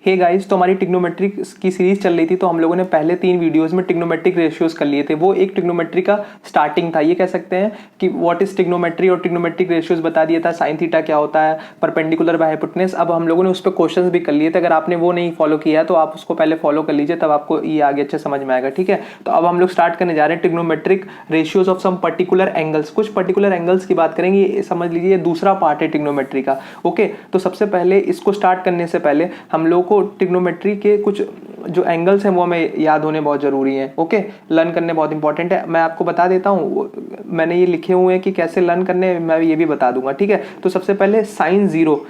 Hey guys, तो हमारी trigonometric की सीरीज चल रही थी, तो हम लोगों ने पहले 3 वीडियोस में ट्रिग्नोमेट्रिक रेशियोज कर लिए थे। वो एक ट्रिग्नोमेट्री का स्टार्टिंग था, ये कह सकते हैं कि व्हाट इज ट्रिग्नोमेट्री, और ट्रिग्नोमेट्रिक रेशियोज बता दिया था, साइन थीटा क्या होता है, परपेंडिकुलर बाय हाइपोटेनस। अब हम लोगों ने उस पर क्वेश्चंस भी कर लिए थे। अगर आपने वो नहीं फॉलो किया है तो आप उसको पहले फॉलो कर लीजिए, तब आपको ये आगे अच्छे समझ में आएगा। ठीक है, तो अब हम लोग स्टार्ट करने जा रहे हैं trigonometric ratios of some particular angles. कुछ पर्टिकुलर एंगल्स की बात करेंगे, समझ लीजिए दूसरा पार्ट है ट्रिग्नोमेट्री का। ओके, तो सबसे पहले इसको स्टार्ट करने से पहले हम लोग को ट्रिग्नोमेट्री के कुछ जो एंगल्स हैं वो हमें याद होने बहुत जरूरी हैं। ओके, लर्न करने बहुत इंपॉर्टेंट है। मैं आपको बता देता हूँ, मैंने ये लिखे हुए हैं कि कैसे लर्न करने, मैं ये भी बता दूंगा। ठीक है, तो सबसे पहले साइन जीरो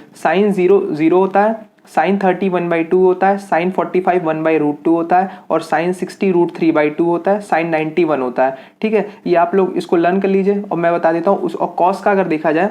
जीरो होता है, साइन 30 1/2 होता है, साइन 45 1/√2 होता है, और साइन 60 √3/2 होता है, साइन 90 1 होता है। ठीक है, ये आप लोग इसको लर्न कर लीजिए। और मैं बता देता हूँ उस, और कॉस का अगर देखा जाए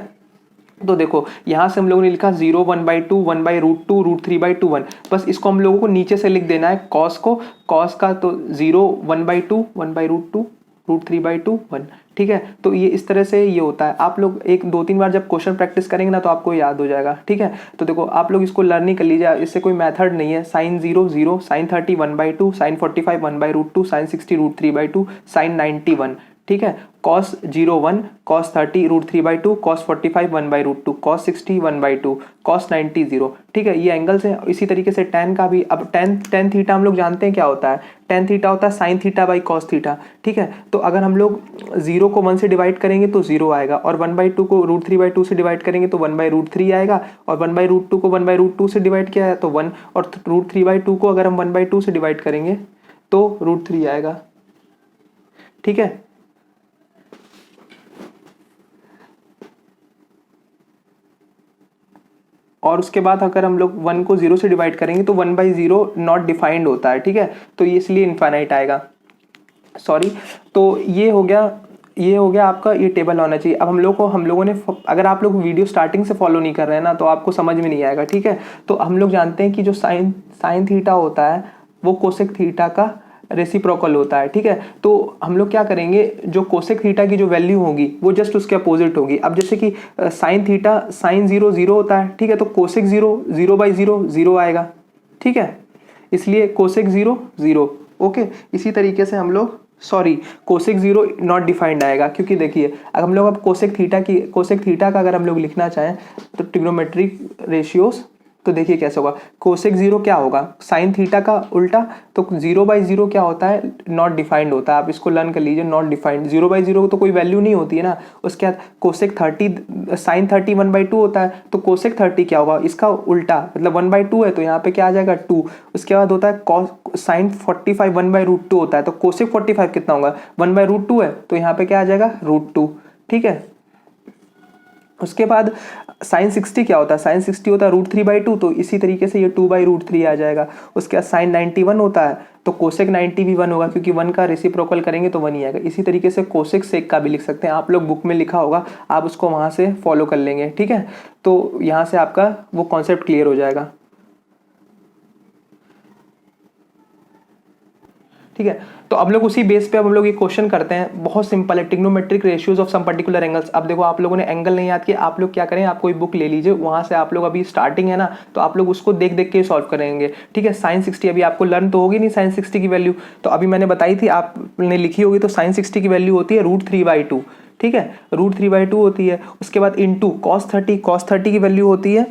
तो देखो यहां से हम लोगों ने लिखा 0 1/2 1/√2 √3/2 1। बस इसको हम लोगों को नीचे से लिख देना है कॉस को, कॉस का तो 0 1/2 1/√2 √3/2 1। ठीक है, तो ये इस तरह से ये होता है। आप लोग 1 2 3 बार जब क्वेश्चन प्रैक्टिस करेंगे ना तो आपको याद हो जाएगा। ठीक है, तो देखो आप लोग इसको लर्निंग कर लीजिए, इससे कोई मेथड नहीं है। Sine 0 0, sine 30 1/2, sine 45 1/√2, sine 60 √3/2, sine 90 1। ठीक है, cos 0 1, cos 30 √3/2, cos 45 1/√2, cos 60 1/2, cos 90 0। ठीक है, ये एंगल्स हैं। इसी तरीके से tan का भी, अब tan थीटा हम लोग जानते हैं क्या होता है। tan थीटा होता है sin theta by cos theta. ठीक है, तो अगर हम लोग 0 को 1 से डिवाइड करेंगे तो 0 आएगा, और 1/2 को √3/2 से डिवाइड करेंगे तो 1/√3 आएगा, और 1/√2 को 1/√2 से डिवाइड किया है तो 1, और √3/2 को अगर हम 1/2 से डिवाइड करेंगे तो √3 आएगा। ठीक है, और उसके बाद अगर हम लोग 1 को 0 से डिवाइड करेंगे तो 1/0 नॉट डिफाइंड होता है। ठीक है, तो ये इसलिए इनफाइनाइट आएगा, सॉरी। तो ये हो गया आपका, ये टेबल होना चाहिए। अब हम लोगों ने, अगर आप लोग वीडियो स्टार्टिंग से फॉलो नहीं कर रहे हैं ना तो आपको समझ में नहीं आएगा। ठीक है, तो हम लोग जानते हैं कि जो साइन थीटा होता है वो कोसेक थीटा का रेसिप्रोकल होता है। ठीक है, तो हम लोग क्या करेंगे, जो कोसेक थीटा की जो वैल्यू होगी वो जस्ट उसके अपोजिट होगी। अब जैसे कि साइन थीटा साइन 0 0 होता है। ठीक है, तो कोसेक 0 0/0 0 आएगा। ठीक है, इसलिए कोसेक 0 0। ओके, इसी तरीके से हम लोग, सॉरी, कोसेक 0 नॉट डिफाइंड आएगा, क्योंकि देखिए अगर हम लोग अब कोसेक थीटा का अगर हम लोग लिखना चाहें तो ट्रिग्नोमेट्रिक रेशियोज, तो देखिए कैसे होगा। कोसेक 0 क्या होगा, साइन थीटा का उल्टा, तो 0/0 क्या होता है, नॉट डिफाइंड होता है। आप इसको लर्न कर लीजिए, नॉट डिफाइंड। 0/0 तो कोई वैल्यू नहीं होती है ना। उसके बाद कोसेक 30, साइन 30 1/2 होता है, तो कोसेक 30 क्या होगा, इसका उल्टा, मतलब 1/2 है तो यहाँ पे क्या आ जाएगा 2। उसके बाद होता है साइन 45 1/√2 होता है, तो कोसेक 45 कितना होगा, 1/√2 है, तो यहाँ पे क्या आ जाएगा √2। ठीक है, उसके बाद साइन 60 क्या होता है, साइन 60 होता है √3/2, तो इसी तरीके से ये 2/√3 आ जाएगा। उसके बाद साइन 91 होता है, तो कोसेक 90 भी 1 होगा, क्योंकि 1 का रेसिप्रोकल करेंगे तो 1 ही आएगा। इसी तरीके से कोसेक सेक का भी लिख सकते हैं, आप लोग बुक में लिखा होगा, आप उसको वहाँ से फॉलो कर लेंगे। ठीक है, तो यहाँ से आपका वो कॉन्सेप्ट क्लियर हो जाएगा। ठीक है, तो अब लोग उसी बेस पे अब हम लोग ये क्वेश्चन करते हैं। बहुत सिंपल है, trigonometric ratios of some particular angles. अब देखो आप लोगों ने एंगल नहीं याद किया, आप लोग क्या करें, आप कोई बुक ले लीजिए, वहां से आप लोग, अभी स्टार्टिंग है ना तो आप लोग उसको देख देख के सॉल्व करेंगे। ठीक है, साइन 60 अभी आपको लर्न तो होगी नहीं, साइन 60 की वैल्यू तो अभी मैंने बताई थी, आपने लिखी होगी। तो साइन 60 की वैल्यू होती है √3/2। ठीक है, √3/2 होती है। उसके बाद इंटू कॉस 30 की वैल्यू होती है,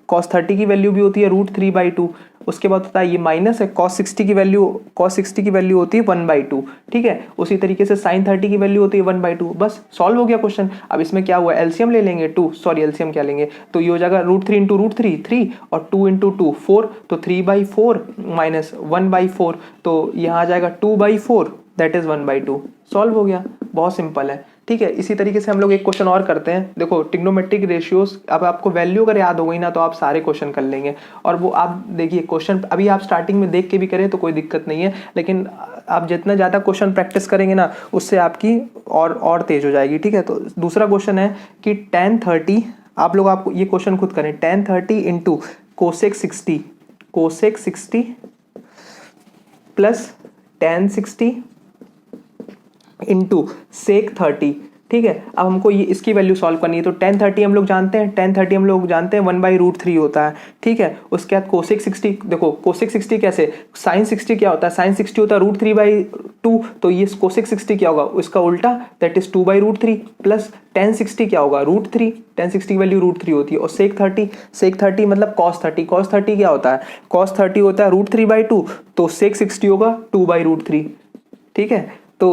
cos 30 की वैल्यू भी होती है √3/2। उसके बाद होता है ये माइनस है, cos 60 की वैल्यू होती है 1/2। ठीक है, उसी तरीके से sin 30 की वैल्यू होती है 1/2। बस सॉल्व हो गया क्वेश्चन। अब इसमें क्या हुआ, एलसीएम ले लेंगे, 2, सॉरी एलसीएम क्या लेंगे, तो ये हो जाएगा √3 × √3 3, और 2 × 2 4, तो 3/4 माइनस 1/4, तो यहाँ आ जाएगा 2/4, दैट इज 1/2। सॉल्व हो गया, बहुत सिंपल है। ठीक है, इसी तरीके से हम लोग एक क्वेश्चन और करते हैं। देखो ट्रिग्नोमेट्रिक रेशियोज, अब आपको वैल्यू अगर याद हो गई ना तो आप सारे क्वेश्चन कर लेंगे। और वो आप देखिए क्वेश्चन अभी आप स्टार्टिंग में देख के भी करें तो कोई दिक्कत नहीं है, लेकिन आप जितना ज़्यादा क्वेश्चन प्रैक्टिस करेंगे ना उससे आपकी और तेज हो जाएगी। ठीक है, तो दूसरा क्वेश्चन है कि tan 30, आपको ये क्वेश्चन खुद करें, tan 30 into cosec 60 plus tan 60 into sec 30, ठीक है। अब हमको ये इसकी वैल्यू सॉल्व करनी है, तो tan 30 हम लोग जानते हैं, tan 30 हम लोग जानते हैं 1/√3 होता है, ठीक है। उसके बाद cosec 60, देखो cosec 60 कैसे, sin 60 क्या होता है, sin 60 होता है √3/2, तो ये cosec 60 क्या होगा, उसका उल्टा, दैट इज 2/√3 प्लस tan 60 क्या होगा, √3, tan 60 की वैल्यू √3 होती है। और sec 30 मतलब cos 30 क्या होता है, cos 30 होता है √3/2, तो sec 60 होगा 2/√3, ठीक है। तो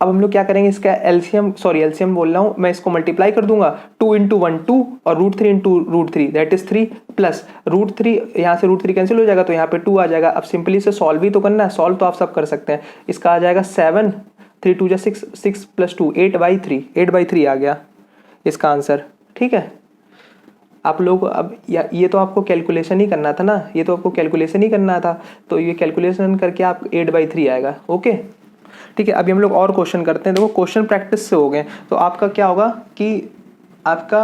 अब हम लोग क्या करेंगे, इसका एलसीएम बोल रहा हूँ मैं, इसको मल्टीप्लाई कर दूंगा, 2 × 1 2 और √3 × √3 दैट इज 3 प्लस √3, यहाँ से √3 कैंसिल हो जाएगा तो यहाँ पे 2 आ जाएगा। अब सिंपली से सॉल्व भी तो करना है, सॉल्व तो आप सब कर सकते हैं। इसका आ जाएगा 7, 3 2 6, 6 + 2 8/3 आ गया इसका आंसर, ठीक है। आप लोग अब ये तो आपको कैलकुलेशन ही करना था ना, ये तो आपको कैलकुलेशन ही करना था, तो ये कैलकुलेशन करके आप 8/3 आएगा, ओके, ठीक है। अभी हम लोग और क्वेश्चन करते हैं। देखो क्वेश्चन प्रैक्टिस से हो गए तो आपका क्या होगा कि आपका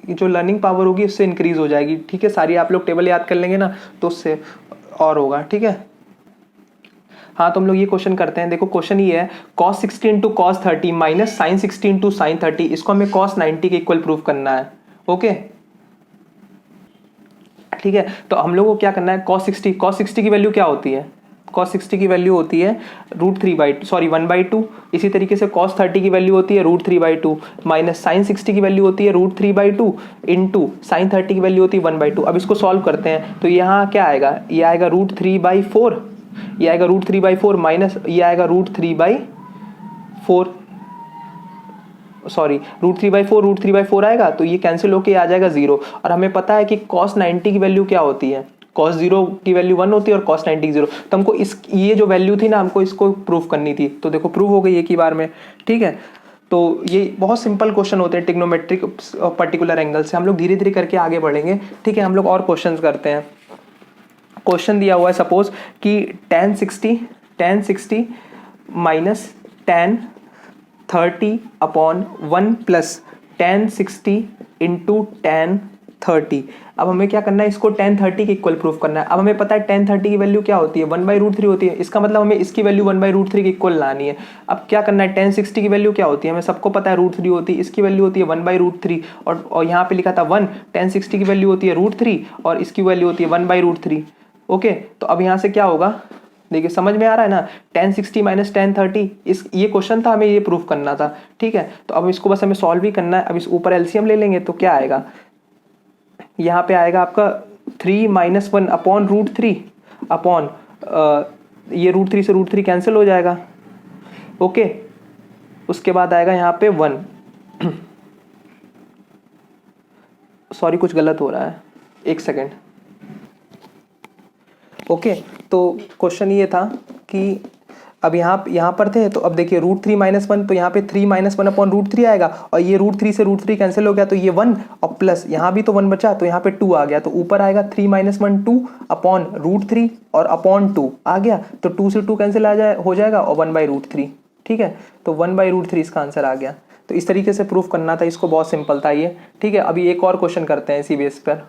जो लर्निंग पावर होगी उससे इंक्रीज हो जाएगी, ठीक है। सारी आप लोग टेबल याद कर लेंगे ना तो उससे और होगा, ठीक है। हाँ, तो हम लोग ये क्वेश्चन करते हैं। देखो क्वेश्चन ये है, cos 60 × cos 30 minus sin 60 × sin 30, इसको हमें cos 90 के इक्वल प्रूफ करना है, ओके, ठीक है। तो हम लोग को क्या करना है, cos 60 की वैल्यू क्या होती है, cos 60 की वैल्यू होती है 1/2, इसी तरीके से cos 30 की वैल्यू होती है √3/2 माइनस sin 60 की वैल्यू होती है √3/2 इंटू sin 30 की वैल्यू होती है 1/2। अब इसको सॉल्व करते हैं तो यहाँ क्या आएगा, ये आएगा √3/4, ये आएगा √3/4 माइनस ये आएगा √3/4, सॉरी √3/4 आएगा, तो ये कैंसिल होके आ जाएगा 0। और हमें पता है कि cos 90 की वैल्यू क्या होती है, cos 0 की वैल्यू 1 होती है और cos 90 0, तो हमको ये जो वैल्यू थी ना हमको इसको प्रूफ करनी थी, तो देखो प्रूफ हो गई एक ही बार में, ठीक है। तो ये बहुत सिंपल क्वेश्चन होते हैं ट्रिग्नोमेट्रिक पर्टिकुलर एंगल से, हम लोग धीरे धीरे करके आगे बढ़ेंगे, ठीक है। हम लोग और क्वेश्चन करते हैं। क्वेश्चन दिया हुआ है सपोज कि tan 60 minus tan 30/1 plus tan 60 into tan 30। अब हमें क्या करना है, इसको tan 30 के इक्वल प्रूफ करना है। अब हमें पता है tan 30 की वैल्यू क्या होती है, 1/√3 होती है, इसका मतलब हमें इसकी वैल्यू 1/√3 के इक्वल लानी है। अब क्या करना है, tan 60 की वैल्यू क्या होती है, हमें सबको पता है √3 होती है, इसकी वैल्यू होती है 1/√3 और यहाँ पे लिखा था 1, tan 60 की वैल्यू होती है √3 और इसकी वैल्यू होती है 1/√3, ओके। तो अब यहाँ से क्या होगा, देखिए समझ में आ रहा है ना, tan 60 माइनस tan 30, ये क्वेश्चन था, हमें ये प्रूफ करना था, ठीक है। तो अब इसको बस हमें सॉल्व ही करना है। अब इस ऊपर एलसीएम ले लेंगे तो क्या आएगा, यहाँ पे आएगा आपका 3 - 1/√3 अपॉन ये √3 से √3 कैंसिल हो जाएगा, ओके। उसके बाद आएगा यहाँ पे 1 सॉरी कुछ गलत हो रहा है, एक सेकेंड, ओके। तो क्वेश्चन ये था कि अब यहाँ पर थे, तो अब देखिए √3 - 1, तो यहाँ पे 3 - 1/√3 आएगा और ये √3 से √3 कैंसिल हो गया तो ये 1 और प्लस यहाँ भी तो 1 बचा तो यहाँ पे 2 आ गया, तो ऊपर आएगा 3 - 1 2 अपॉन √3 और अपॉन 2 आ गया, तो 2 से 2 कैंसिल हो जाएगा और 1/√3, ठीक है। तो 1/√3 इसका आंसर आ गया। तो इस तरीके से प्रूफ करना था इसको, बहुत सिंपल था ये, ठीक है। अभी एक और क्वेश्चन करते हैं इसी बेस पर।